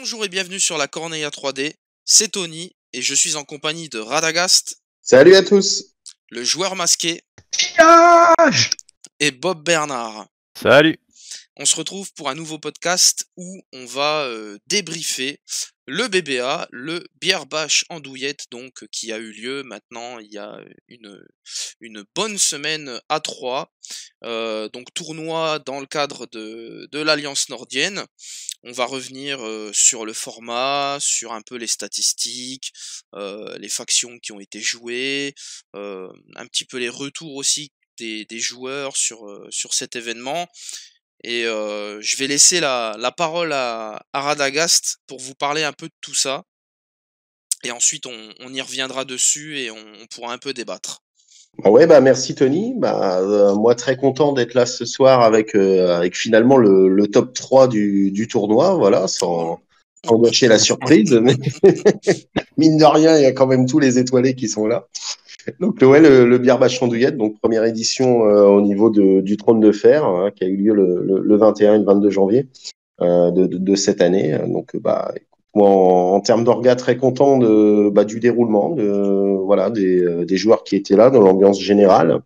Bonjour et bienvenue sur la Corneilla 3D, c'est Tony et je suis en compagnie de Radagast, Salut à tous. le joueur masqué Pillage. et Bob Bernard. Salut. On se retrouve pour un nouveau podcast où on va débriefer le BBA, le Beer Bash Andouillette, donc qui a eu lieu maintenant il y a une bonne semaine à 3. Donc tournoi dans le cadre de l'Alliance Nordienne. On va revenir sur le format, sur un peu les statistiques, les factions qui ont été jouées, un petit peu les retours aussi des joueurs sur cet événement. Et je vais laisser la parole à Radagast pour vous parler un peu de tout ça. Et ensuite, on y reviendra dessus et on pourra un peu débattre. Ouais, merci Tony. Moi très content d'être là ce soir avec finalement le top 3 du tournoi, voilà, sans gâcher la surprise. Mais mine de rien, il y a quand même tous les étoilés qui sont là. Donc ouais, le Beer Bash Andouillette, donc première édition au niveau du Trône de Fer, hein, qui a eu lieu le 21 et le 22 janvier de cette année. Donc moi, en termes d'orga, très content du déroulement, des joueurs qui étaient là, dans l'ambiance générale.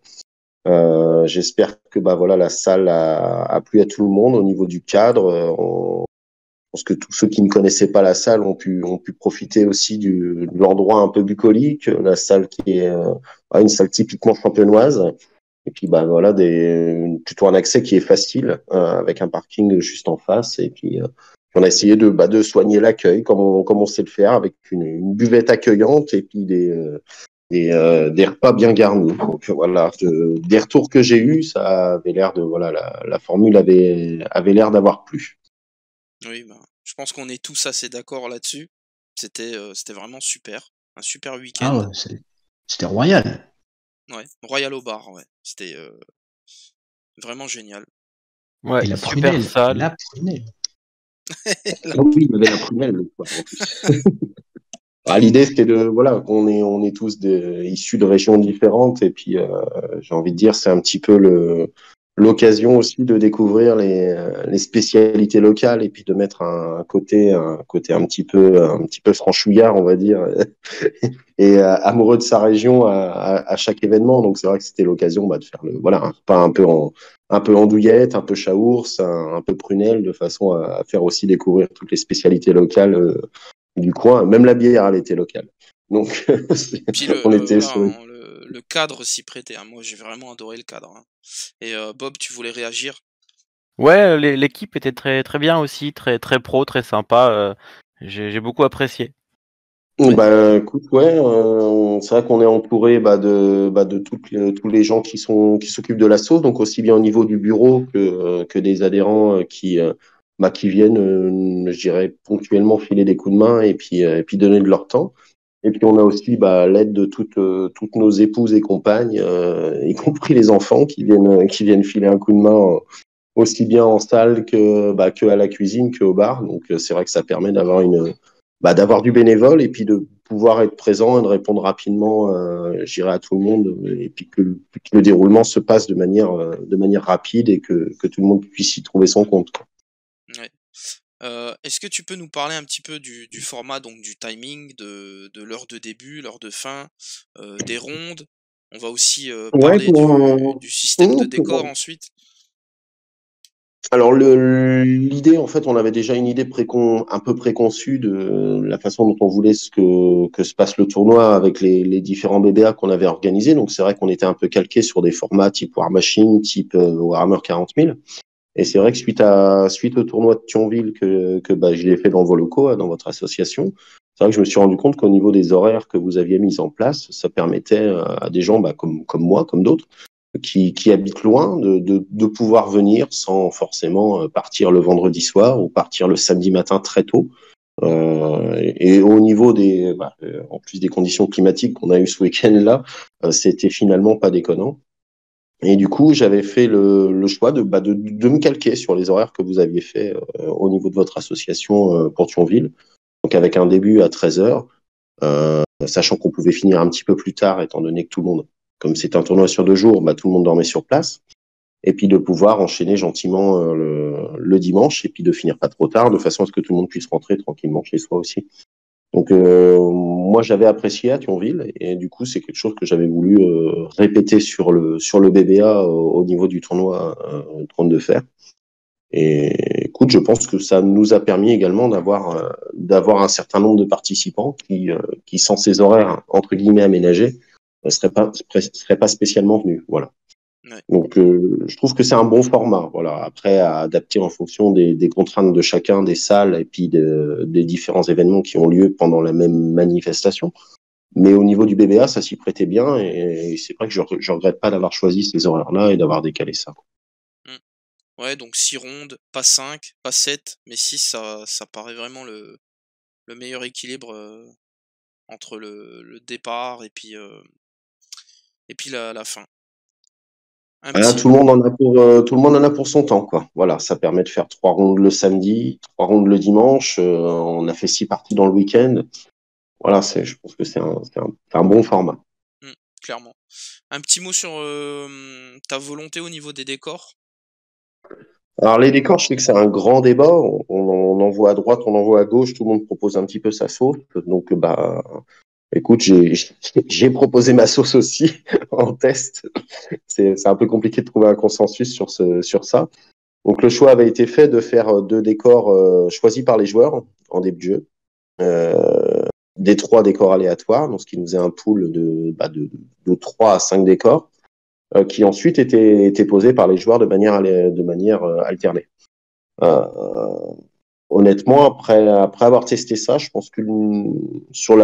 J'espère que la salle a plu à tout le monde au niveau du cadre. Je pense que tous ceux qui ne connaissaient pas la salle ont pu profiter aussi de l'endroit un peu bucolique, la salle qui est une salle typiquement champenoise. Et puis plutôt un accès qui est facile, avec un parking juste en face. Et puis on a essayé de soigner l'accueil comme on sait le faire, avec une buvette accueillante et puis des repas bien garnis. Donc voilà, des retours que j'ai eus, ça avait l'air la formule avait l'air d'avoir plu. Oui, je pense qu'on est tous assez d'accord là-dessus. C'était vraiment super, un super week-end. Ah ouais, c'était royal. Ouais, royal au bar, ouais. C'était vraiment génial. Ouais, et la super prunelle, salle. la prunelle. Oui, il y avait la prunelle le soir, en plus. L'idée c'était on est tous issus de régions différentes et puis j'ai envie de dire c'est un petit peu l'occasion aussi de découvrir les spécialités locales et puis de mettre un côté un petit peu franchouillard, on va dire, et amoureux de sa région à chaque événement. Donc c'est vrai que c'était l'occasion de faire un repas un peu andouillette, un peu chaours, un peu prunelle, de façon à faire aussi découvrir toutes les spécialités locales du coin. Même la bière, elle était locale. Donc Puis on était le cadre s'y prêtait, hein. Moi j'ai vraiment adoré le cadre, hein. Et Bob, tu voulais réagir? Ouais, l'équipe était très très bien aussi, très très pro, très sympa. J'ai beaucoup apprécié. Écoute, c'est vrai qu'on est entouré de tous les gens qui s'occupent de la sauce, donc aussi bien au niveau du bureau que des adhérents qui viennent, je dirais, ponctuellement filer des coups de main et puis donner de leur temps. Et puis on a aussi l'aide de toutes nos épouses et compagnes, y compris les enfants qui viennent filer un coup de main aussi bien en salle que à la cuisine, qu'au bar. Donc c'est vrai que ça permet d'avoir du bénévole et puis de pouvoir être présent et de répondre rapidement, je dirais, à tout le monde, et puis que le déroulement se passe de manière rapide et que tout le monde puisse y trouver son compte, quoi. Ouais. Est-ce que tu peux nous parler un petit peu du format, donc du timing, de l'heure de début, l'heure de fin, des rondes? On va aussi parler du système de décor ensuite. Alors l'idée, en fait, on avait déjà une idée un peu préconçue de la façon dont on voulait que se passe le tournoi avec les différents BBA qu'on avait organisés. Donc c'est vrai qu'on était un peu calqué sur des formats type War Machine, type Warhammer 40 000. Et c'est vrai que suite au tournoi de Thionville que je l'ai fait dans vos locaux, dans votre association, c'est vrai que je me suis rendu compte qu'au niveau des horaires que vous aviez mis en place, ça permettait à des gens comme moi, comme d'autres, qui habitent loin, de pouvoir venir sans forcément partir le vendredi soir ou partir le samedi matin très tôt. Et au niveau en plus des conditions climatiques qu'on a eues ce week-end-là, c'était finalement pas déconnant. Et du coup, j'avais fait le choix de me calquer sur les horaires que vous aviez fait au niveau de votre association pour Thionville. Donc avec un début à 13h, sachant qu'on pouvait finir un petit peu plus tard, étant donné que tout le monde, comme c'est un tournoi sur 2 jours, tout le monde dormait sur place. et puis de pouvoir enchaîner gentiment le dimanche, et puis de finir pas trop tard, de façon à ce que tout le monde puisse rentrer tranquillement chez soi aussi. Donc moi j'avais apprécié à Thionville, et du coup c'est quelque chose que j'avais voulu répéter sur le BBA au niveau du tournoi Trône de Fer. Et écoute, je pense que ça nous a permis également d'avoir un certain nombre de participants qui sans ces horaires entre guillemets aménagés ne seraient pas spécialement venus. Voilà. Ouais. Donc je trouve que c'est un bon format. Voilà. Après, à adapter en fonction des contraintes de chacun, des salles et puis des différents événements qui ont lieu pendant la même manifestation. Mais au niveau du BBA, ça s'y prêtait bien, et c'est vrai que je regrette pas d'avoir choisi ces horaires-là et d'avoir décalé ça. Ouais, donc 6 rondes, pas 5, pas 7, mais 6, ça paraît vraiment le meilleur équilibre entre le départ et puis la fin. Un Voilà, petit. tout le monde en a tout le monde en a pour son temps, quoi. Voilà, ça permet de faire 3 rondes le samedi, 3 rondes le dimanche. On a fait 6 parties dans le week-end. Voilà, je pense que c'est un bon format. Clairement. Un petit mot sur ta volonté au niveau des décors. Alors les décors, je sais que c'est un grand débat. On en voit à droite, on en voit à gauche. Tout le monde propose un petit peu sa sauce. Donc bah, écoute, j'ai proposé ma sauce aussi en test. C'est un peu compliqué de trouver un consensus sur ça. Donc le choix avait été fait de faire 2 décors choisis par les joueurs en début de jeu. Des 3 décors aléatoires, donc ce qui nous faisait un pool de 3 à 5 décors, qui ensuite étaient posés par les joueurs de manière alternée. Euh, Honnêtement, après avoir testé ça, je pense que sur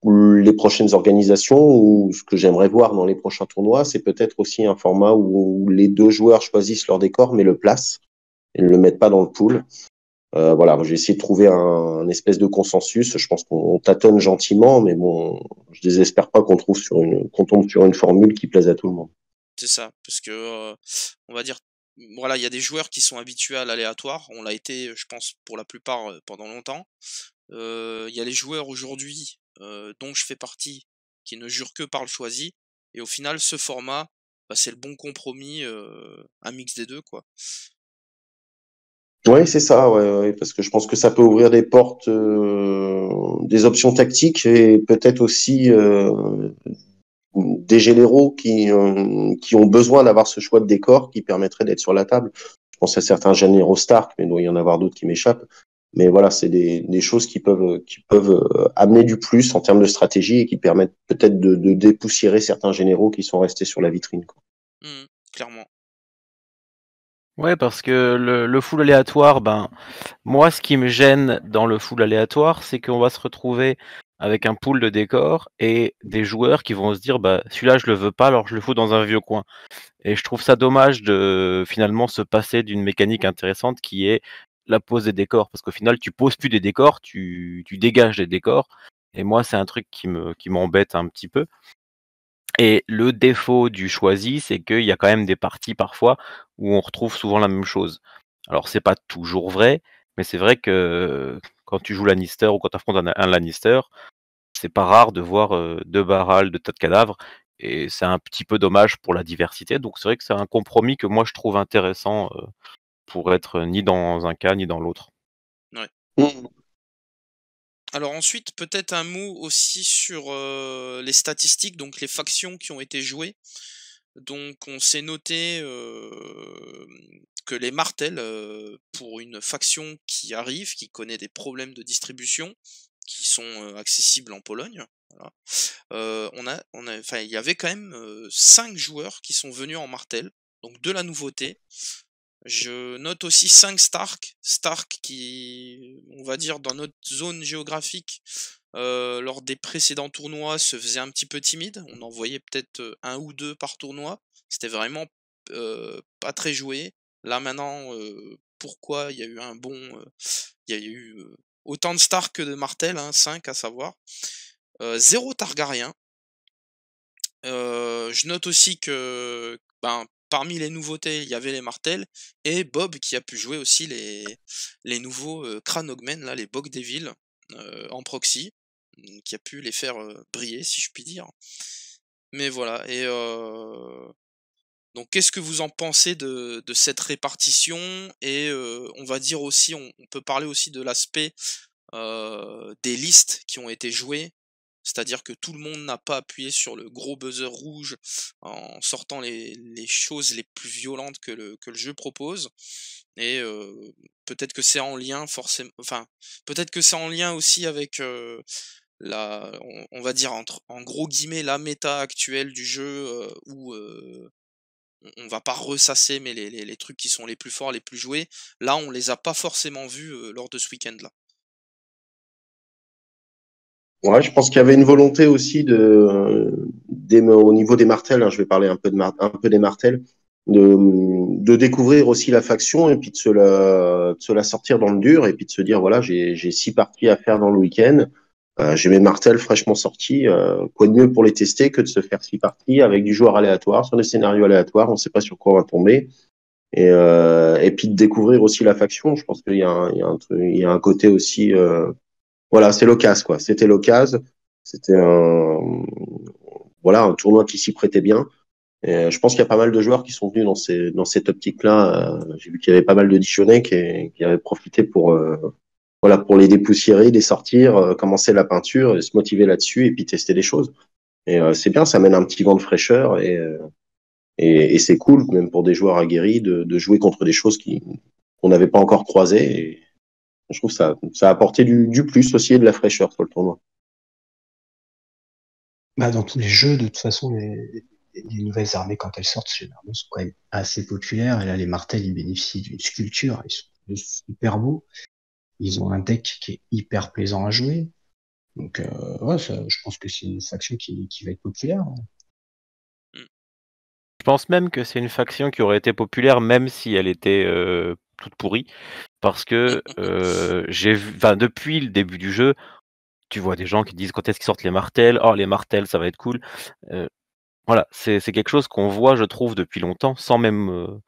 les prochaines organisations, ou ce que j'aimerais voir dans les prochains tournois, c'est peut-être aussi un format où les 2 joueurs choisissent leur décor mais le placent et ne le mettent pas dans le pool. Voilà, j'ai essayé de trouver un espèce de consensus. Je pense qu'on tâtonne gentiment, mais bon, je désespère pas qu'on tombe sur une formule qui plaise à tout le monde. C'est ça, parce que on va dire, voilà, il y a des joueurs qui sont habitués à l'aléatoire. On l'a été, je pense, pour la plupart pendant longtemps. Il y a les joueurs aujourd'hui, dont je fais partie, qui ne jurent que par le choisi. Et au final, ce format, bah, c'est le bon compromis, un mix des deux, quoi. Oui, c'est ça, ouais, parce que je pense que ça peut ouvrir des portes, des options tactiques, et peut-être aussi des généraux qui ont besoin d'avoir ce choix de décor qui permettrait d'être sur la table. Je pense à certains généraux Stark, mais il doit y en avoir d'autres qui m'échappent. Mais voilà, c'est des choses qui peuvent amener du plus en termes de stratégie, et qui permettent peut-être de dépoussiérer certains généraux qui sont restés sur la vitrine, quoi. Clairement. Ouais, parce que le full aléatoire, ben, moi, ce qui me gêne dans le full aléatoire, c'est qu'on va se retrouver avec un pool de décors et des joueurs qui vont se dire, bah, celui-là, je le veux pas, alors je le fous dans un vieux coin. Et je trouve ça dommage de finalement se passer d'une mécanique intéressante qui est la pose des décors. Parce qu'au final, tu poses plus des décors, tu dégages des décors. Et moi, c'est un truc qui m'embête un petit peu. Et le défaut du choisi, c'est qu'il y a quand même des parties parfois où on retrouve souvent la même chose. Alors c'est pas toujours vrai, mais c'est vrai que quand tu joues Lannister ou quand tu affrontes un Lannister, c'est pas rare de voir 2 Barals, 2 tas de cadavres, et c'est un petit peu dommage pour la diversité. Donc c'est vrai que c'est un compromis que moi je trouve intéressant pour être ni dans un cas ni dans l'autre. Ouais. Mm. Alors ensuite, peut-être un mot aussi sur les statistiques, donc les factions qui ont été jouées. Donc on s'est noté que les martels, pour une faction qui arrive, qui connaît des problèmes de distribution, qui sont accessibles en Pologne, voilà. Enfin, il y avait quand même 5 joueurs qui sont venus en martel, donc de la nouveauté. Je note aussi 5 Stark. Stark qui, on va dire, dans notre zone géographique, lors des précédents tournois, se faisait un petit peu timide. On en voyait peut-être un ou deux par tournoi. C'était vraiment pas très joué. Là maintenant, pourquoi il y a eu il y a eu autant de Stark que de Martel, hein, 5 à savoir. 0 Targaryen. Je note aussi que, ben, parmi les nouveautés, il y avait les martels et Bob qui a pu jouer aussi les nouveaux, Crânogmen là, les Bogdevil, en proxy, qui a pu les faire, briller si je puis dire. Mais voilà, et Donc qu'est-ce que vous en pensez de cette répartition? Et on va dire aussi, on peut parler aussi de l'aspect, des listes qui ont été jouées. C'est-à-dire que tout le monde n'a pas appuyé sur le gros buzzer rouge en sortant les choses les plus violentes que le jeu propose. Et peut-être que c'est en lien forcément, enfin, peut-être que c'est en lien aussi avec, on va dire en gros guillemets «la méta actuelle» du jeu, où, on va pas ressasser, mais les trucs qui sont les plus forts, les plus joués, là, on les a pas forcément vus, lors de ce week-end-là. Ouais, je pense qu'il y avait une volonté aussi au niveau des martels, hein, je vais parler un peu des martels, de découvrir aussi la faction et puis de se la sortir dans le dur et puis de se dire, voilà, j'ai 6 parties à faire dans le week-end. J'ai mes martels fraîchement sortis. Quoi de mieux pour les tester que de se faire 6 parties avec du joueur aléatoire, sur des scénarios aléatoires. On ne sait pas sur quoi on va tomber. Et puis de découvrir aussi la faction. Je pense qu'il y a il y a un côté aussi. Voilà, c'est l'occasion, quoi. C'était l'occasion. C'était voilà, un tournoi qui s'y prêtait bien. Et je pense qu'il y a pas mal de joueurs qui sont venus dans cette optique-là. J'ai vu qu'il y avait pas mal de Dijonais qui avaient profité pour voilà, pour les dépoussiérer, les sortir, commencer la peinture, et se motiver là-dessus et puis tester des choses. Et c'est bien, ça amène un petit vent de fraîcheur et c'est cool, même pour des joueurs aguerris, de jouer contre des choses qu'on n'avait pas encore croisées. Et je trouve que ça a apporté du plus aussi et de la fraîcheur sur le tournoi. Bah, dans tous les jeux, de toute façon, les nouvelles armées, quand elles sortent, généralement, sont quand même assez populaires. Et là, les martels, ils bénéficient d'une sculpture. Ils sont super beaux. Ils ont un deck qui est hyper plaisant à jouer. Donc, ouais, je pense que c'est une faction qui va être populaire. Je pense même que c'est une faction qui aurait été populaire même si elle était toute pourrie. Parce que j'ai vu, enfin, depuis le début du jeu, tu vois des gens qui disent quand est-ce qu'ils sortent les martels, oh les martels ça va être cool. Voilà, c'est quelque chose qu'on voit, je trouve, depuis longtemps, sans même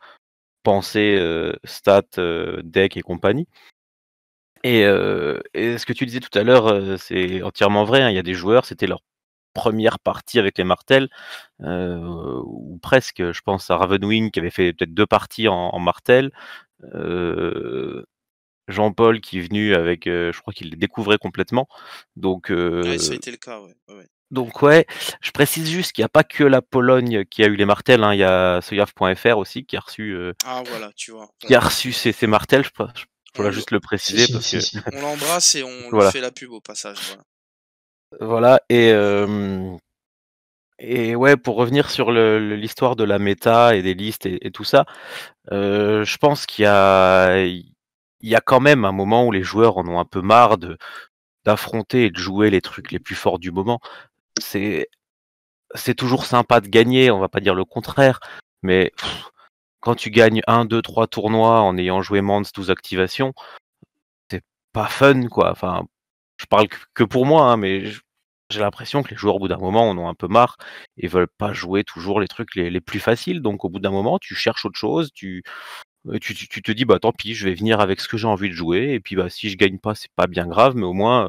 penser stats, deck et compagnie. Et ce que tu disais tout à l'heure, c'est entièrement vrai, hein. Il y a des joueurs, c'était leur première partie avec les martels, ou presque. Je pense à Ravenwing qui avait fait peut-être 2 parties en martel. Jean-Paul qui est venu avec, je crois qu'il les découvrait complètement. Donc Ouais, ça a été le cas, ouais. Ouais, ouais. donc ouais, je précise juste qu'il y a pas que la Pologne qui a eu les martels, hein. Il y a Soyav.fr aussi qui a reçu, Ah voilà, tu vois? ces martels. Je On voilà, le juste le préciser Si, parce si, que si. on l'embrasse et on lui voilà. fait la pub au passage, voilà. Voilà et ouais, pour revenir sur l'histoire de la méta et des listes et tout ça, je pense il y a quand même un moment où les joueurs en ont un peu marre d'affronter et de jouer les trucs les plus forts du moment. C'est c'est toujours sympa de gagner, on va pas dire le contraire, mais quand tu gagnes 1, 2, 3 tournois en ayant joué Mans 12 activations, c'est pas fun, quoi. Enfin, je parle que pour moi, hein, mais j'ai l'impression que les joueurs, au bout d'un moment, en ont un peu marre et veulent pas jouer toujours les trucs les plus faciles. Donc, au bout d'un moment, tu cherches autre chose, tu te dis: «Bah, tant pis, je vais venir avec ce que j'ai envie de jouer et puis, bah, si je gagne pas, c'est pas bien grave, mais au moins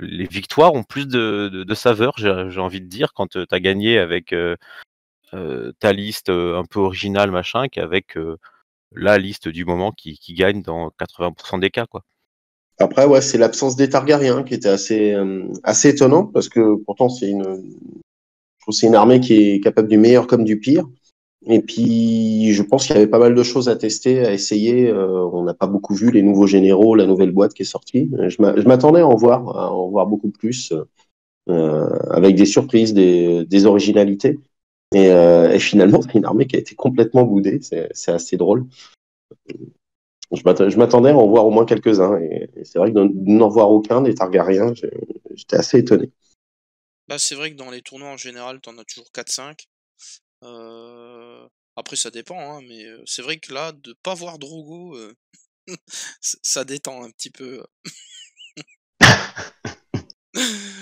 les victoires ont plus de saveur», j'ai envie de dire, quand, tu as gagné avec, ta liste, un peu originale, machin, qu'avec, la liste du moment qui gagne dans 80 des cas, quoi. Après, ouais, c'est l'absence des Targaryens qui était assez étonnante parce que pourtant je trouve que c'est une armée qui est capable du meilleur comme du pire. Et puis, je pense qu'il y avait pas mal de choses à tester, à essayer. On n'a pas beaucoup vu les nouveaux généraux, la nouvelle boîte qui est sortie. Je m'attendais à en voir beaucoup plus, avec des surprises, des originalités. Et finalement, c'est une armée qui a été complètement boudée. C'est assez drôle. Je m'attendais à en voir au moins quelques-uns. Et c'est vrai que de n'en voir aucun des Targaryens, j'étais assez étonné. Bah, c'est vrai que dans les tournois en général, t'en as toujours 4-5. Après ça dépend, hein, mais c'est vrai que là, de pas voir Drogo, ça détend un petit peu.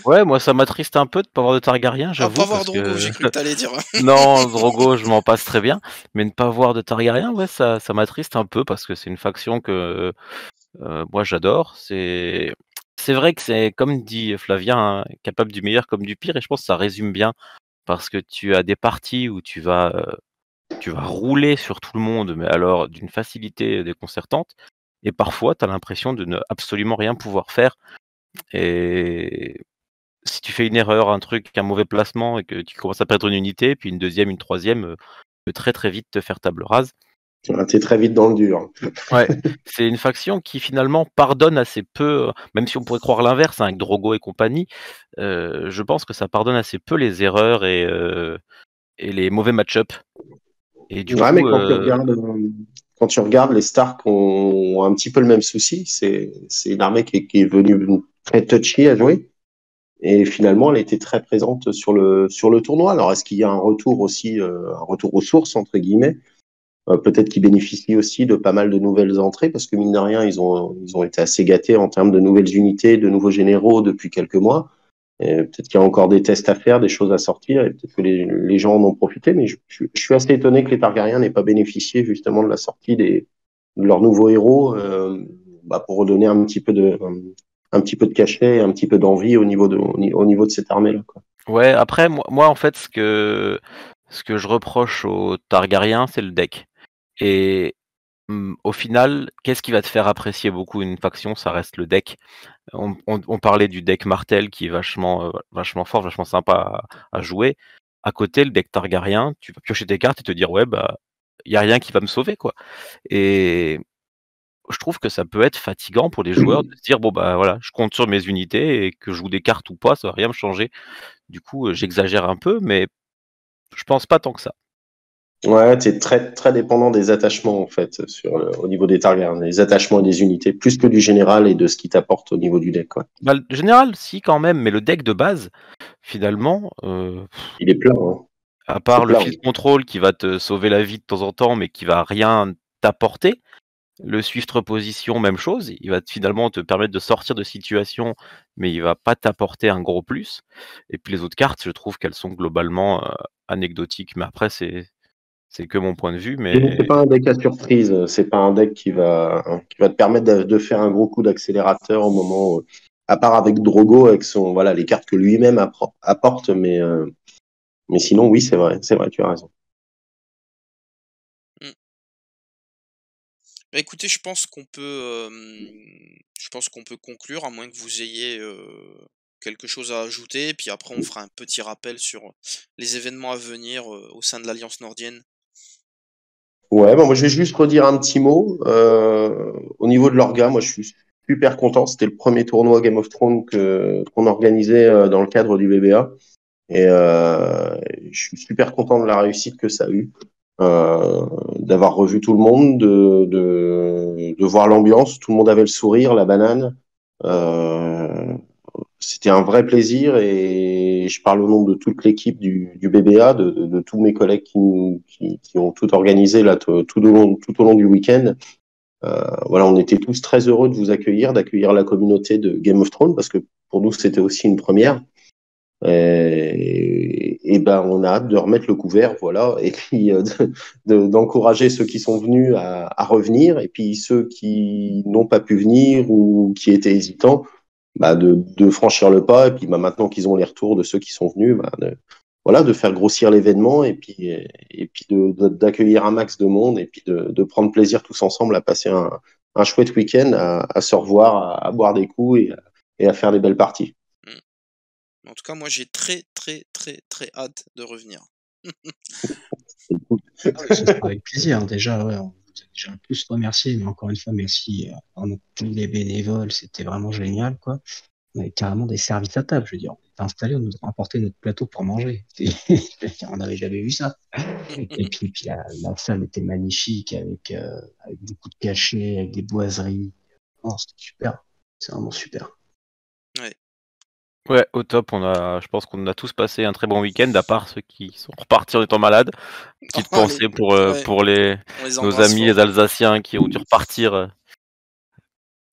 Ouais, moi, ça m'attriste un peu de pas avoir de Targaryen, Ah, pas j'avoue, voir parce Drogo, que j'ai cru que t'allais dire. non, Drogo, je m'en passe très bien, mais ne pas voir de Targaryen, ouais, ça m'attriste un peu parce que c'est une faction que, moi, j'adore. C'est vrai que c'est comme dit Flavien, hein, capable du meilleur comme du pire et je pense que ça résume bien parce que tu as des parties où tu vas rouler sur tout le monde, mais alors d'une facilité déconcertante, et parfois tu as l'impression de ne absolument rien pouvoir faire. Et si tu fais une erreur, un truc, un mauvais placement et que tu commences à perdre une unité, puis une deuxième, une troisième, peut très très vite te faire table rase. T'es très vite dans le dur. Ouais, c'est une faction qui finalement pardonne assez peu, même si on pourrait croire l'inverse, hein, avec Drogo et compagnie, je pense que ça pardonne assez peu les erreurs et les mauvais match-up. Et du Ouais, mais coup, quand tu regardes, les Stark ont un petit peu le même souci. C'est une armée qui est venue très touchy à jouer. Et finalement, elle était très présente sur le tournoi. Alors, est-ce qu'il y a un retour aussi, un retour aux sources, entre guillemets? Peut-être qu'ils bénéficient aussi de pas mal de nouvelles entrées, parce que mine de rien, ils ont été assez gâtés en termes de nouvelles unités, de nouveaux généraux depuis quelques mois. Et peut-être qu'il y a encore des tests à faire, des choses à sortir, et peut-être que les gens en ont profité, mais je suis assez étonné que les Targaryens n'aient pas bénéficié justement de la sortie de leurs nouveaux héros, pour redonner un petit peu de cachet, un petit peu d'envie au niveau de cette armée-là, quoi. ouais, après, moi en fait, ce que je reproche aux Targaryens, c'est le deck. Et au final, qu'est-ce qui va te faire apprécier beaucoup une faction? Ça reste le deck. On parlait du deck Martel qui est vachement fort, vachement sympa à jouer. À côté, le deck Targaryen, tu vas piocher tes cartes et te dire ouais bah il y a rien qui va me sauver quoi. Et je trouve que ça peut être fatigant pour les joueurs de se dire bon bah voilà, je compte sur mes unités et que je joue des cartes ou pas, ça va rien me changer. Du coup, j'exagère un peu, mais je pense pas tant que ça. Ouais, t'es très, très dépendant des attachements, en fait, au niveau des Targaryens, des attachements et des unités, plus que du général et de ce qu'il t'apporte au niveau du deck, quoi. Bah, le général, si quand même, mais le deck de base, finalement, Il est plein, hein. à C'est part le plein. field control qui va te sauver la vie de temps en temps, mais qui va rien t'apporter, le swift reposition, même chose, il va finalement te permettre de sortir de situation, mais il va pas t'apporter un gros plus. Et puis les autres cartes, je trouve qu'elles sont globalement anecdotiques, mais après c'est que mon point de vue, mais C'est pas un deck à surprise, c'est pas un deck qui va te permettre de faire un gros coup d'accélérateur au moment, à part avec Drogo, avec voilà, les cartes que lui-même apporte, mais sinon, oui, c'est vrai, tu as raison. Mm. Bah, écoutez, je pense qu'on peut conclure, à moins que vous ayez quelque chose à ajouter, et puis après on fera un petit rappel sur les événements à venir au sein de l'Alliance Nordienne. Ouais, moi je vais juste redire un petit mot. Au niveau de l'orga, moi je suis super content. C'était le premier tournoi Game of Thrones qu'on organisait dans le cadre du BBA. Et je suis super content de la réussite que ça a eu. D'avoir revu tout le monde, de voir l'ambiance. Tout le monde avait le sourire, la banane. Euh, C'était un vrai plaisir et je parle au nom de toute l'équipe du BBA, de tous mes collègues qui ont tout organisé là, tout au long du week-end. Voilà, on était tous très heureux de vous accueillir, d'accueillir la communauté de Game of Thrones parce que pour nous c'était aussi une première. Et ben on a hâte de remettre le couvert, voilà, et puis d'encourager ceux qui sont venus à revenir, et puis ceux qui n'ont pas pu venir ou qui étaient hésitants, de franchir le pas, et puis maintenant qu'ils ont les retours de ceux qui sont venus, voilà, de faire grossir l'événement, et puis d'accueillir un max de monde, et puis de prendre plaisir tous ensemble à passer un chouette week-end, à se revoir, à boire des coups et à faire des belles parties. En tout cas, moi j'ai très très très très hâte de revenir. Ah oui, ce sera avec plaisir. Déjà, ouais, on vous a déjà plus remercié, mais encore une fois, merci à tous les bénévoles. C'était vraiment génial, quoi. On avait carrément des services à table. Je veux dire, on était installés, on nous a apporté notre plateau pour manger. On n'avait jamais vu ça. Et puis la salle était magnifique avec beaucoup de cachets, avec des boiseries. Oh, c'était super. C'est vraiment super. ouais, au top. Je pense qu'on a tous passé un très bon week-end, à part ceux qui sont repartis en étant malades. Petite Allez, pensée ouais, pour on les nos embrasse amis fort. les Alsaciens qui ont dû repartir à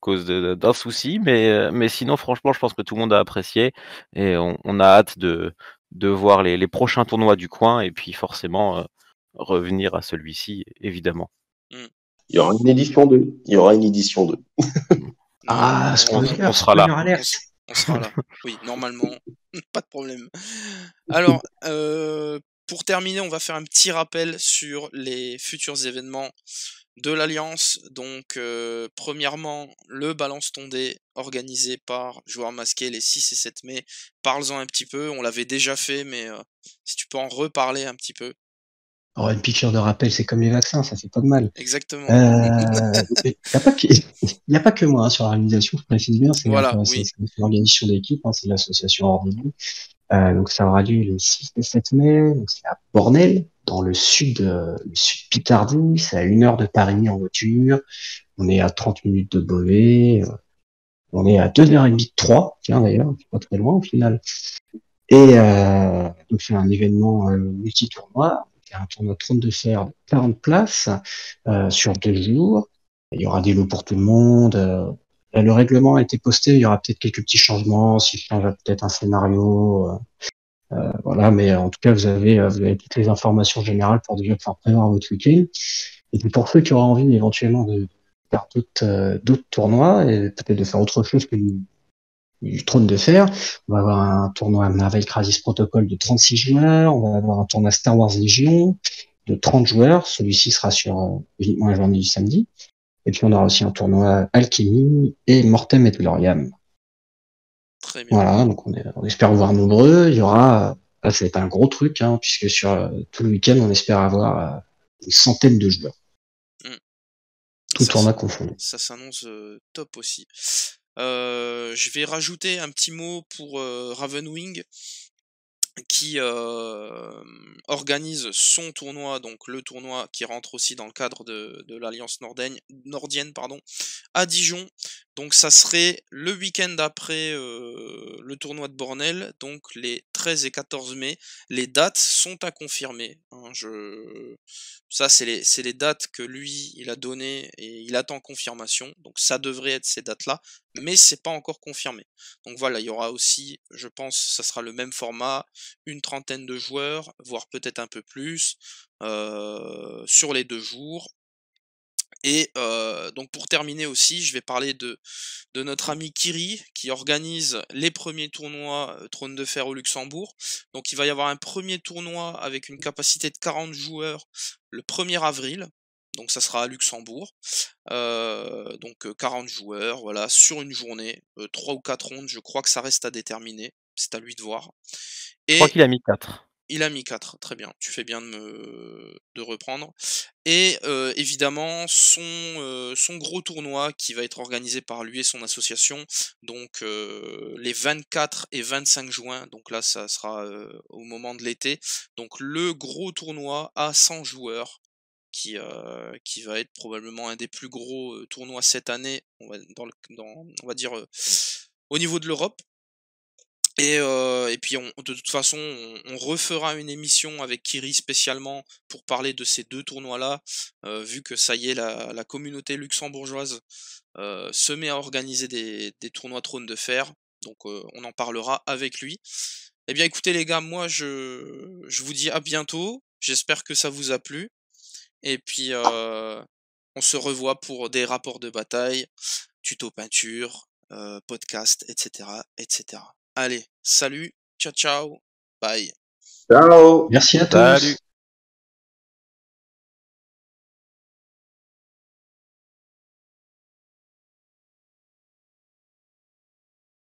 cause d'un souci, mais sinon, franchement, je pense que tout le monde a apprécié et on a hâte de voir les prochains tournois du coin et puis forcément revenir à celui-ci, évidemment. Mm. Il y aura une édition 2. Il y aura une édition 2. Non, Ah, on spoiler, sera là. spoiler alert. on sera là. Oui, normalement. Pas de problème. Alors, pour terminer, on va faire un petit rappel sur les futurs événements de l'Alliance. Donc, premièrement, le Balance ton dé organisé par Joueurs Masqués les 6 et 7 mai. Parle-en un petit peu, on l'avait déjà fait, mais si tu peux en reparler un petit peu. Alors, une piqûre de rappel, c'est comme les vaccins, ça fait pas de mal. Exactement. Il n'y a pas que moi hein, sur l'organisation, je précise bien, c'est Voilà, oui. l'organisation d'équipe, hein, c'est l'association Ordini. Donc ça aura lieu les 6 et 7 mai, donc c'est à Bornel, dans le sud Picardie, c'est à 1 heure de Paris en voiture, on est à 30 minutes de Beauvais, on est à 2h30 de Troyes, tiens d'ailleurs, c'est pas très loin au final. Et donc c'est un événement multi-tournoi, c'est un tournoi trône de fer de 40 places sur 2 jours. Il y aura des lots pour tout le monde. Le règlement a été posté, il y aura peut-être quelques petits changements, s'il change peut-être un scénario, voilà. Mais en tout cas, vous avez toutes les informations générales pour déjà pouvoir prévoir votre week-end. Et puis pour ceux qui auraient envie éventuellement de faire d'autres tournois et peut-être de faire autre chose que du trône de fer. On va avoir un tournoi Marvel Crisis Protocol de 36 joueurs. On va avoir un tournoi Star Wars Legion de 30 joueurs. Celui-ci sera sur uniquement la journée du samedi. Et puis on aura aussi un tournoi Alchemy et Mortem et Gloriam. Très bien. Voilà, donc on espère vous voir nombreux. Il y aura, ça va être un gros truc, hein, puisque sur tout le week-end, on espère avoir une centaine de joueurs. Tout tournoi confondu. Ça s'annonce top aussi. Je vais rajouter un petit mot pour Ravenwing qui organise son tournoi, donc le tournoi qui rentre aussi dans le cadre de l'Alliance nordienne, à Dijon. Donc ça serait le week-end après le tournoi de Bornel, donc les 13 et 14 mai. Les dates sont à confirmer. Hein, ça, c'est les dates que lui, il a données et il attend confirmation. Donc ça devrait être ces dates-là, mais c'est pas encore confirmé. Donc voilà, il y aura aussi, je pense, ça sera le même format, une trentaine de joueurs, voire peut-être un peu plus, sur les 2 jours. Et donc pour terminer aussi, je vais parler de notre ami Kiri, qui organise les premiers tournois Trône de Fer au Luxembourg. Donc il va y avoir un premier tournoi avec une capacité de 40 joueurs le 1er avril. Donc ça sera à Luxembourg. Donc 40 joueurs, voilà, sur une journée, 3 ou 4 rondes, je crois que ça reste à déterminer. C'est à lui de voir. Je crois Et qu'il a mis 4. il a mis 4, très bien, tu fais bien de reprendre. Et évidemment, son gros tournoi qui va être organisé par lui et son association, donc les 24 et 25 juin, donc là ça sera au moment de l'été, donc le gros tournoi à 100 joueurs, qui va être probablement un des plus gros tournois cette année, on va dire au niveau de l'Europe. Et puis de toute façon, on refera une émission avec Kiri spécialement pour parler de ces 2 tournois-là, vu que ça y est, la communauté luxembourgeoise se met à organiser des tournois Trône de Fer, donc on en parlera avec lui. Eh bien écoutez les gars, moi je vous dis à bientôt, j'espère que ça vous a plu, et puis on se revoit pour des rapports de bataille, tuto peinture, podcast, etc., etc. Allez, salut, ciao ciao, bye. Ciao. Merci à tous. Salut.